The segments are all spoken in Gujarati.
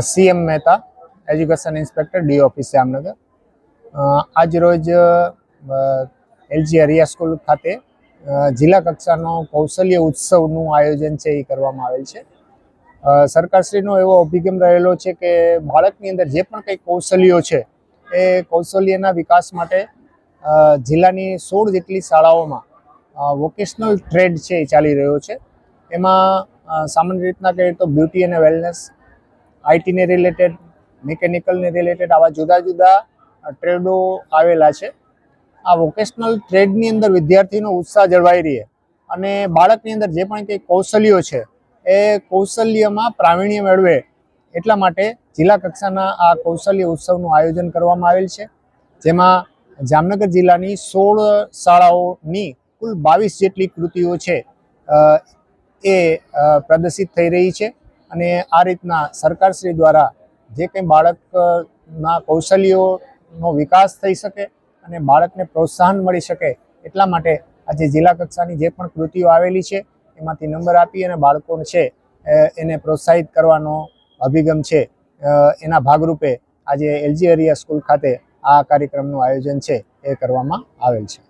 CM Mehta, education inspector, D office Jamnagar. આજ રોજ એલજી અરિયા સ્કૂલ ખાતે જિલ્લા કક્ષાનો કૌશલ્ય ઉત્સવનું આયોજન છે એ કરવામાં આવેલ છે। સરકારશ્રીનો એવો અભિગમ રહેલો છે કે બાળકની અંદર જે પણ કંઈ કૌશલ્યો છે એ કૌશલ્યના વિકાસ માટે જિલ્લાની 16 જેટલી શાળાઓમાં વોકેશનલ ટ્રેડ છે એ ચાલી રહ્યો છે। એમાં સામાન્ય રીતના કહીએ તો બ્યુટી અને વેલનેસ, આઈટીને રિલેટેડ, મિકેનિકલને રિલેટેડ આવા જુદા જુદા ટ્રેડો આવેલા છે। આ વોકેશનલ ટ્રેડની અંદર વિદ્યાર્થીનો ઉત્સાહ જળવાઈ રહે અને બાળકની અંદર જે પણ કંઈ કૌશલ્યો છે એ કૌશલ્યમાં પ્રાવીણ્ય મેળવે એટલા માટે જિલ્લા કક્ષાના આ કૌશલ્ય ઉત્સવનું આયોજન કરવામાં આવેલ છે, જેમાં જામનગર જિલ્લાની 16 શાળાઓની કુલ 22 જેટલી કૃતિઓ છે એ પ્રદર્શિત થઈ રહી છે। અને આ રીતના સરકારશ્રી દ્વારા જે કંઈ બાળકના કૌશલ્યોનો વિકાસ થઈ શકે અને બાળકને પ્રોત્સાહન મળી શકે એટલા માટે આજે જિલ્લા કક્ષાની જે પણ કૃતિઓ આવેલી છે એમાંથી નંબર આપી અને બાળકોને છે એને પ્રોત્સાહિત કરવાનો અભિગમ છે। એના ભાગરૂપે આજે એલજી અરિયા સ્કૂલ ખાતે આ કાર્યક્રમનું આયોજન છે એ કરવામાં આવેલ છે।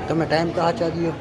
તમે ટાઈમ તો સાચા દો।